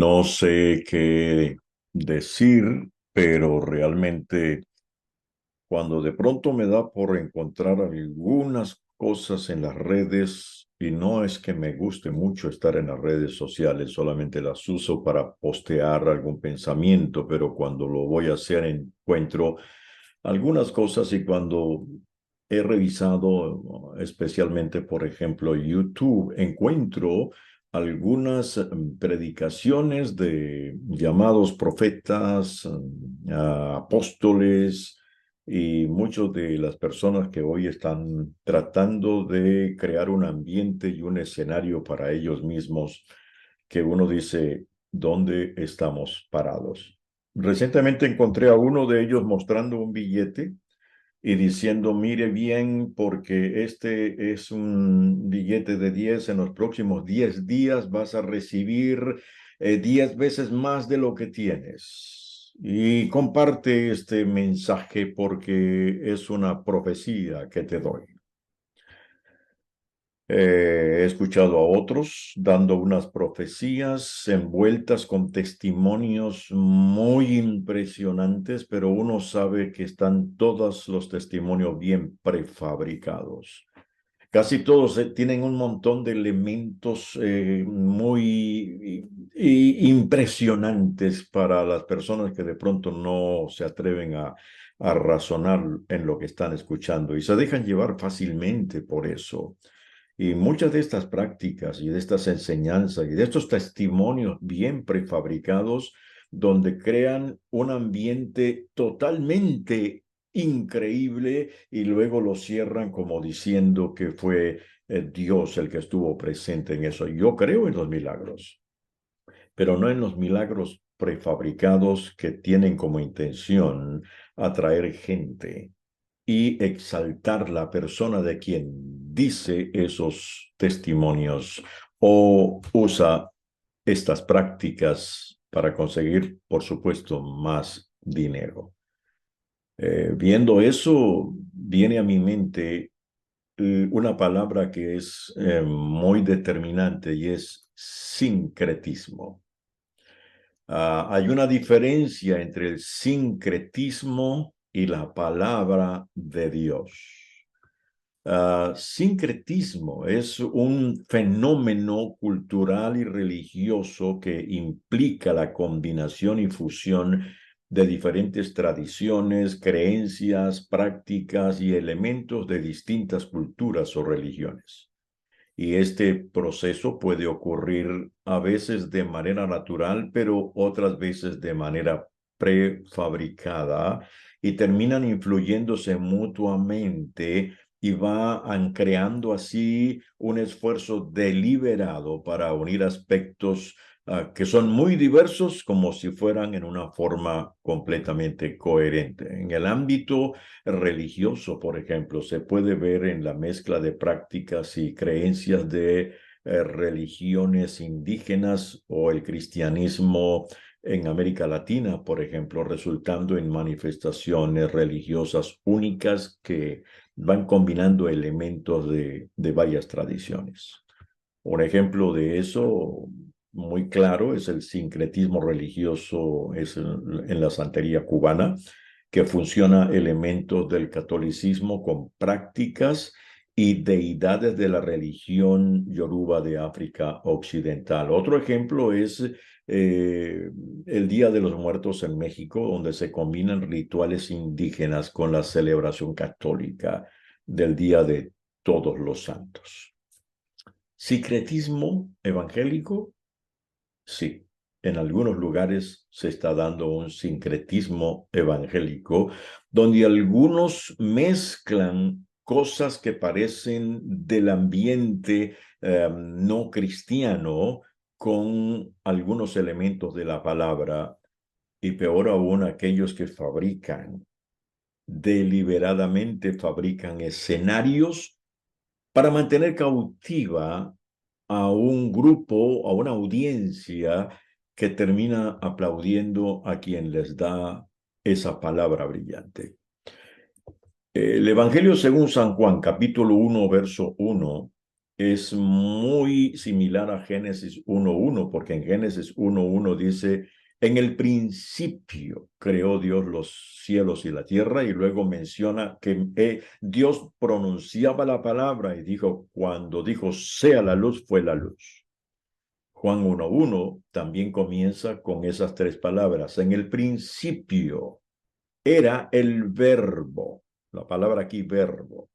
No sé qué decir, pero realmente cuando de pronto me da por encontrar algunas cosas en las redes, y no es que me guste mucho estar en las redes sociales, solamente las uso para postear algún pensamiento, pero cuando lo voy a hacer encuentro algunas cosas y cuando he revisado especialmente, por ejemplo, YouTube, encuentro algunas predicaciones de llamados profetas, apóstoles y muchas de las personas que hoy están tratando de crear un ambiente y un escenario para ellos mismos que uno dice, ¿dónde estamos parados? Recientemente encontré a uno de ellos mostrando un billete y diciendo, mire bien, porque este es un billete de 10, en los próximos 10 días vas a recibir 10 veces más de lo que tienes. Y comparte este mensaje porque es una profecía que te doy. He escuchado a otros dando unas profecías envueltas con testimonios muy impresionantes, pero uno sabe que están todos los testimonios bien prefabricados. Casi todos tienen un montón de elementos muy impresionantes para las personas que de pronto no se atreven a razonar en lo que están escuchando y se dejan llevar fácilmente por eso. Y muchas de estas prácticas y de estas enseñanzas y de estos testimonios bien prefabricados, donde crean un ambiente totalmente increíble y luego lo cierran como diciendo que fue Dios el que estuvo presente en eso. Yo creo en los milagros, pero no en los milagros prefabricados que tienen como intención atraer gente y exaltar la persona de quien dice esos testimonios o usa estas prácticas para conseguir, por supuesto, más dinero. Viendo eso, viene a mi mente una palabra que es muy determinante y es sincretismo. Hay una diferencia entre el sincretismo y la palabra de Dios. Sincretismo es un fenómeno cultural y religioso que implica la combinación y fusión de diferentes tradiciones, creencias, prácticas y elementos de distintas culturas o religiones. Y este proceso puede ocurrir a veces de manera natural, pero otras veces de manera prefabricada y terminan influyéndose mutuamente y van creando así un esfuerzo deliberado para unir aspectos que son muy diversos como si fueran en una forma completamente coherente. En el ámbito religioso, por ejemplo, se puede ver en la mezcla de prácticas y creencias de religiones indígenas o el cristianismo en América Latina, por ejemplo, resultando en manifestaciones religiosas únicas que van combinando elementos de varias tradiciones. Un ejemplo de eso muy claro es el sincretismo religioso en la santería cubana, que funciona elementos del catolicismo con prácticas y deidades de la religión yoruba de África Occidental. Otro ejemplo es el Día de los Muertos en México, donde se combinan rituales indígenas con la celebración católica del Día de Todos los Santos. ¿Secretismo evangélico? Sí. En algunos lugares se está dando un sincretismo evangélico, donde algunos mezclan cosas que parecen del ambiente no cristiano con algunos elementos de la palabra, y peor aún aquellos que deliberadamente fabrican escenarios para mantener cautiva a un grupo, a una audiencia que termina aplaudiendo a quien les da esa palabra brillante. El Evangelio según San Juan, capítulo 1, verso 1, es muy similar a Génesis 1:1, porque en Génesis 1:1 dice, en el principio creó Dios los cielos y la tierra, y luego menciona que Dios pronunciaba la palabra y dijo, cuando dijo, sea la luz, fue la luz. Juan 1:1 también comienza con esas tres palabras. En el principio era el verbo, la palabra aquí verbo,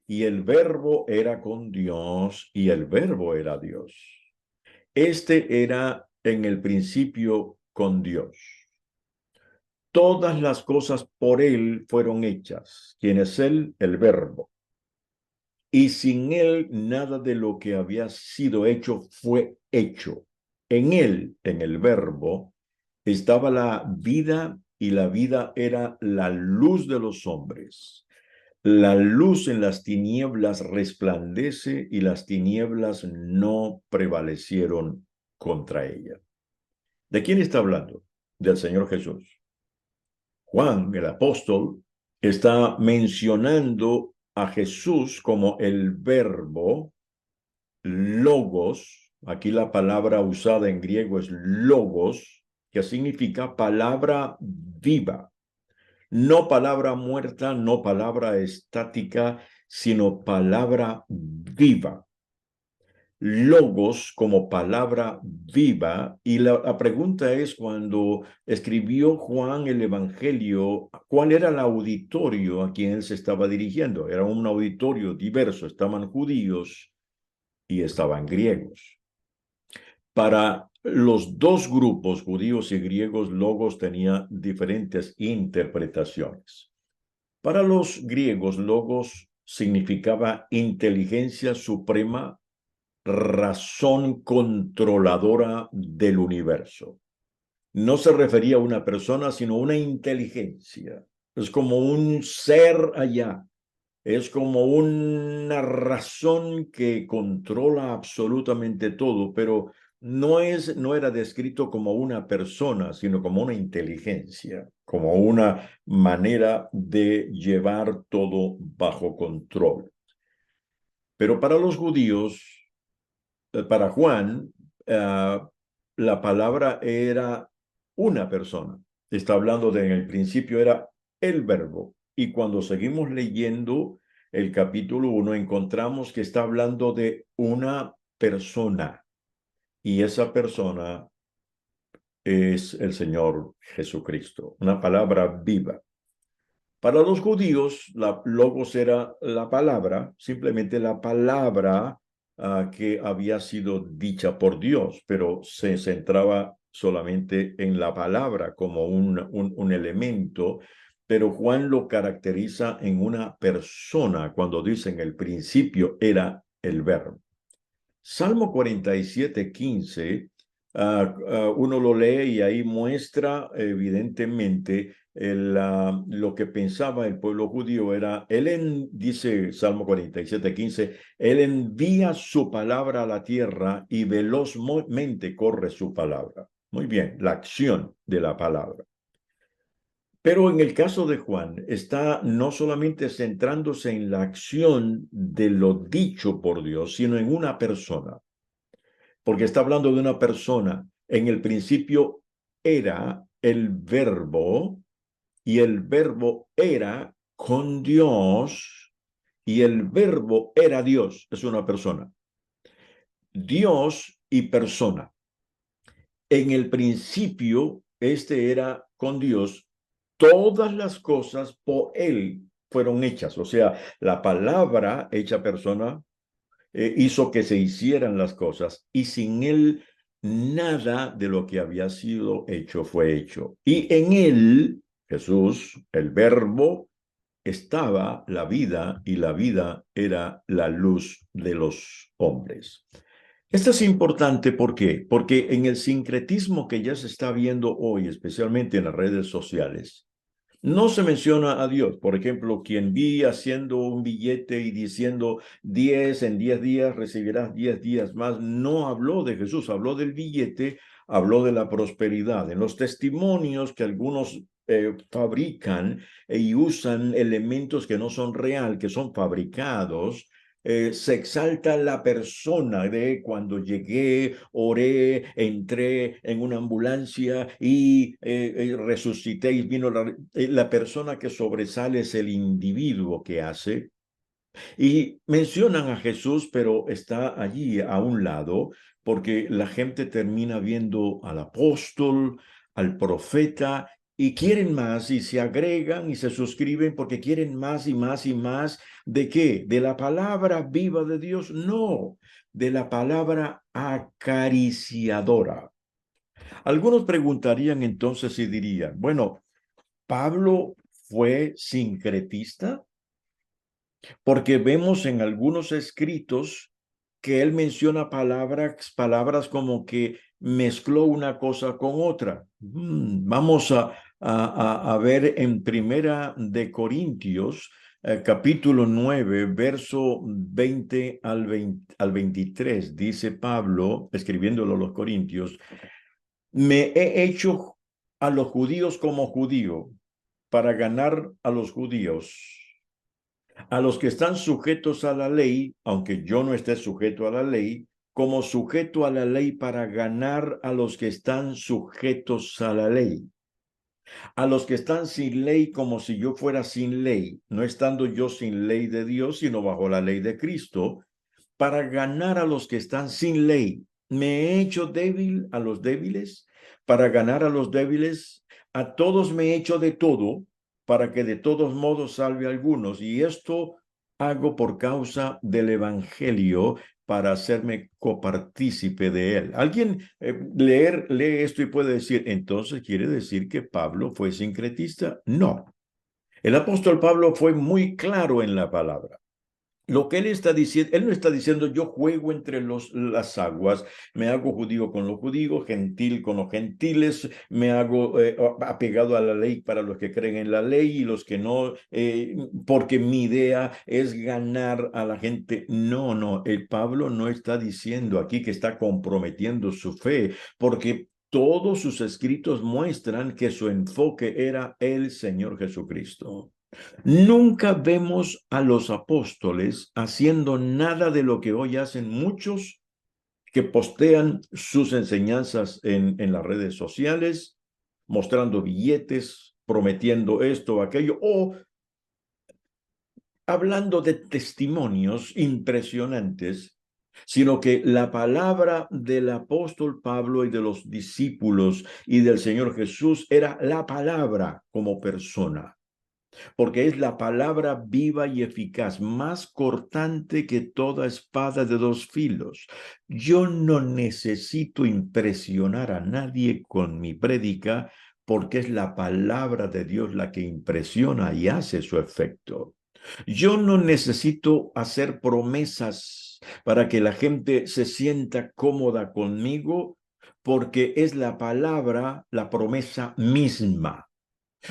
y el verbo era con Dios y el verbo era Dios. Este era en el principio con Dios. Todas las cosas por él fueron hechas. ¿Quién es él? El verbo. Y sin él nada de lo que había sido hecho fue hecho. En él, en el verbo, estaba la vida y la vida era la luz de los hombres. La luz en las tinieblas resplandece y las tinieblas no prevalecieron contra ella. ¿De quién está hablando? Del Señor Jesús. Juan, el apóstol, está mencionando a Jesús como el verbo logos. Aquí la palabra usada en griego es logos, que significa palabra viva. No palabra muerta, no palabra estática, sino palabra viva. Logos como palabra viva. Y la pregunta es, cuando escribió Juan el Evangelio, ¿cuál era el auditorio a quien él se estaba dirigiendo? Era un auditorio diverso, estaban judíos y estaban griegos. Para los dos grupos, judíos y griegos, logos tenía diferentes interpretaciones. Para los griegos, logos significaba inteligencia suprema, razón controladora del universo. No se refería a una persona, sino a una inteligencia. Es como un ser allá. Es como una razón que controla absolutamente todo, pero no era descrito como una persona, sino como una inteligencia, como una manera de llevar todo bajo control. Pero para los judíos, para Juan, la palabra era una persona. Está hablando de en el principio era el verbo. Y cuando seguimos leyendo el capítulo 1, encontramos que está hablando de una persona. Y esa persona es el Señor Jesucristo, una palabra viva. Para los judíos, la logos era la palabra, simplemente la palabra que había sido dicha por Dios, pero se centraba solamente en la palabra como un elemento, pero Juan lo caracteriza en una persona cuando dice en el principio era el verbo. Salmo 47:15, uno lo lee y ahí muestra evidentemente lo que pensaba el pueblo judío era, dice Salmo 47:15, Él envía su palabra a la tierra y velozmente corre su palabra. Muy bien, la acción de la palabra. Pero en el caso de Juan, está no solamente centrándose en la acción de lo dicho por Dios, sino en una persona, porque está hablando de una persona. En el principio era el verbo, y el verbo era con Dios, y el verbo era Dios. Es una persona. Dios y persona. En el principio, este era con Dios. Todas las cosas por él fueron hechas. O sea, la palabra hecha persona hizo que se hicieran las cosas, y sin él nada de lo que había sido hecho fue hecho. Y en él, Jesús, el verbo, estaba la vida, y la vida era la luz de los hombres. Esto es importante, ¿por qué? Porque en el sincretismo que ya se está viendo hoy, especialmente en las redes sociales, no se menciona a Dios. Por ejemplo, quien vi haciendo un billete y diciendo 10 en 10 días recibirás 10 días más, no habló de Jesús, habló del billete, habló de la prosperidad. En los testimonios que algunos fabrican y usan elementos que no son real, que son fabricados, se exalta la persona de cuando llegué, oré, entré en una ambulancia y resucité y vino la persona que sobresale es el individuo que hace. Y mencionan a Jesús, pero está allí a un lado, porque la gente termina viendo al apóstol, al profeta, y quieren más, y se agregan y se suscriben porque quieren más y más y más. ¿De qué? ¿De la palabra viva de Dios? No, de la palabra acariciadora. Algunos preguntarían entonces y dirían, bueno, ¿Pablo fue sincretista? Porque vemos en algunos escritos que él menciona palabras como que mezcló una cosa con otra. Vamos a ver en Primera de Corintios, capítulo 9, verso 20 al 23, dice Pablo, escribiéndolo a los Corintios, me he hecho a los judíos como judío para ganar a los judíos, a los que están sujetos a la ley, aunque yo no esté sujeto a la ley, como sujeto a la ley para ganar a los que están sujetos a la ley, a los que están sin ley como si yo fuera sin ley, no estando yo sin ley de Dios, sino bajo la ley de Cristo, para ganar a los que están sin ley. Me he hecho débil a los débiles, para ganar a los débiles. A todos me he hecho de todo, para que de todos modos salve a algunos. Y esto hago por causa del Evangelio, para hacerme copartícipe de él. Alguien lee esto y puede decir, entonces quiere decir que Pablo fue sincretista. No. El apóstol Pablo fue muy claro en la palabra. Lo que él está diciendo, él no está diciendo yo juego entre las aguas, me hago judío con los judíos, gentil con los gentiles, me hago apegado a la ley para los que creen en la ley y los que no, porque mi idea es ganar a la gente. No, no, el Pablo no está diciendo aquí que está comprometiendo su fe, porque todos sus escritos muestran que su enfoque era el Señor Jesucristo. Nunca vemos a los apóstoles haciendo nada de lo que hoy hacen muchos que postean sus enseñanzas en las redes sociales, mostrando billetes, prometiendo esto o aquello, o hablando de testimonios impresionantes, sino que la palabra del apóstol Pablo y de los discípulos y del Señor Jesús era la palabra como persona, porque es la palabra viva y eficaz, más cortante que toda espada de dos filos. Yo no necesito impresionar a nadie con mi prédica, porque es la palabra de Dios la que impresiona y hace su efecto. Yo no necesito hacer promesas para que la gente se sienta cómoda conmigo, porque es la palabra, la promesa misma.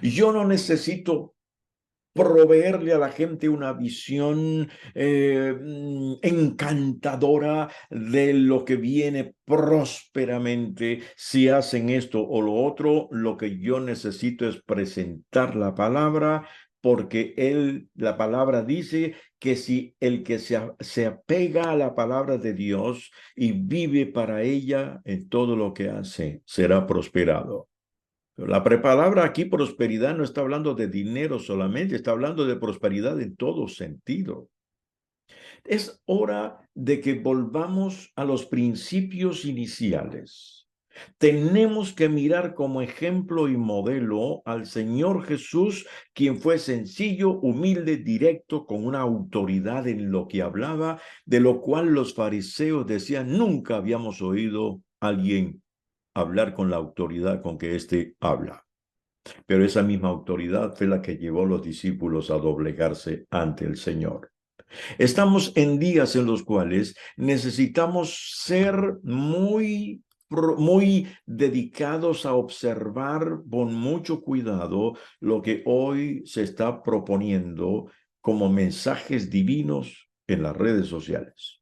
Yo no necesito proveerle a la gente una visión encantadora de lo que viene prósperamente si hacen esto o lo otro. Lo que yo necesito es presentar la palabra, porque la palabra dice que si el que se apega a la palabra de Dios y vive para ella, en todo lo que hace será prosperado. La palabra aquí, prosperidad, no está hablando de dinero solamente, está hablando de prosperidad en todo sentido. Es hora de que volvamos a los principios iniciales. Tenemos que mirar como ejemplo y modelo al Señor Jesús, quien fue sencillo, humilde, directo, con una autoridad en lo que hablaba, de lo cual los fariseos decían, nunca habíamos oído a alguien hablar con la autoridad con que éste habla. Pero esa misma autoridad fue la que llevó a los discípulos a doblegarse ante el Señor. Estamos en días en los cuales necesitamos ser muy dedicados a observar con mucho cuidado lo que hoy se está proponiendo como mensajes divinos en las redes sociales.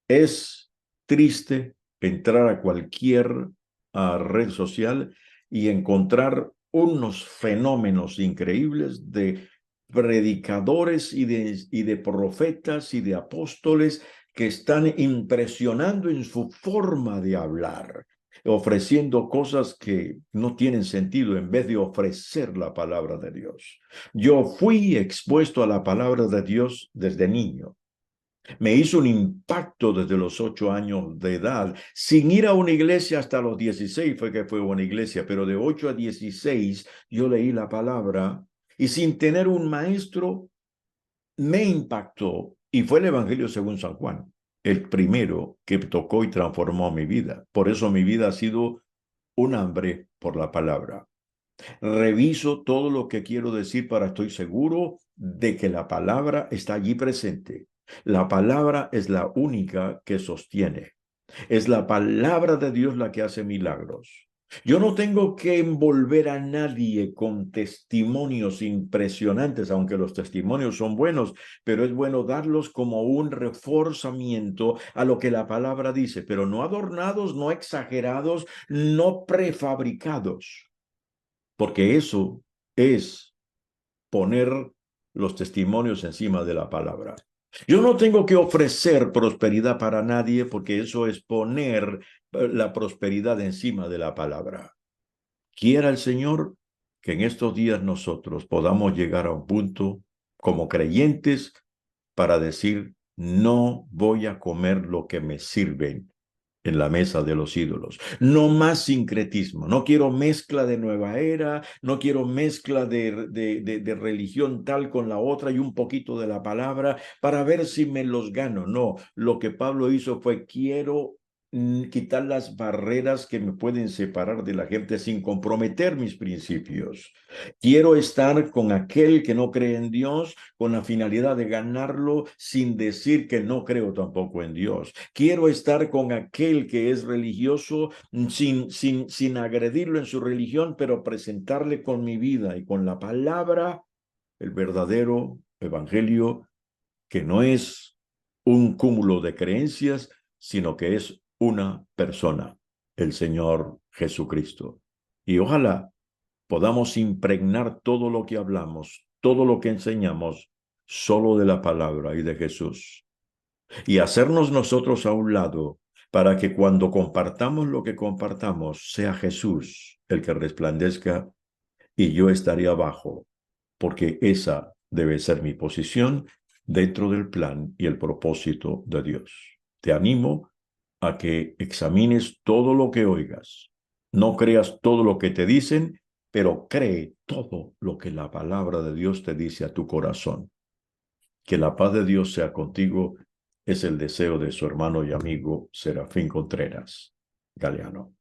Es triste entrar a cualquier red social y encontrar unos fenómenos increíbles de predicadores y de profetas y de apóstoles que están impresionando en su forma de hablar, ofreciendo cosas que no tienen sentido en vez de ofrecer la palabra de Dios. Yo fui expuesto a la palabra de Dios desde niño. Me hizo un impacto desde los 8 años de edad, sin ir a una iglesia hasta los 16 fue que fue una iglesia, pero de 8 a 16 yo leí la palabra y sin tener un maestro me impactó y fue el Evangelio según San Juan, el primero que tocó y transformó mi vida. Por eso mi vida ha sido un hambre por la palabra. Reviso todo lo que quiero decir para estoy seguro de que la palabra está allí presente. La palabra es la única que sostiene. Es la palabra de Dios la que hace milagros. Yo no tengo que envolver a nadie con testimonios impresionantes, aunque los testimonios son buenos, pero es bueno darlos como un reforzamiento a lo que la palabra dice, pero no adornados, no exagerados, no prefabricados, porque eso es poner los testimonios encima de la palabra. Yo no tengo que ofrecer prosperidad para nadie porque eso es poner la prosperidad encima de la palabra. Quiera el Señor que en estos días nosotros podamos llegar a un punto como creyentes para decir, no voy a comer lo que me sirven en la mesa de los ídolos. No más sincretismo. No quiero mezcla de nueva era, no quiero mezcla de religión tal con la otra y un poquito de la palabra para ver si me los gano. No, lo que Pablo hizo fue quiero quitar las barreras que me pueden separar de la gente sin comprometer mis principios. Quiero estar con aquel que no cree en Dios con la finalidad de ganarlo sin decir que no creo tampoco en Dios. Quiero estar con aquel que es religioso sin agredirlo en su religión, pero presentarle con mi vida y con la palabra el verdadero evangelio que no es un cúmulo de creencias, sino que es una persona, el Señor Jesucristo. Y ojalá podamos impregnar todo lo que hablamos, todo lo que enseñamos, solo de la palabra y de Jesús. Y hacernos nosotros a un lado para que cuando compartamos lo que compartamos, sea Jesús el que resplandezca y yo estaré abajo, porque esa debe ser mi posición dentro del plan y el propósito de Dios. Te animo a que examines todo lo que oigas. No creas todo lo que te dicen, pero cree todo lo que la palabra de Dios te dice a tu corazón. Que la paz de Dios sea contigo es el deseo de su hermano y amigo Serafín Contreras Galeano.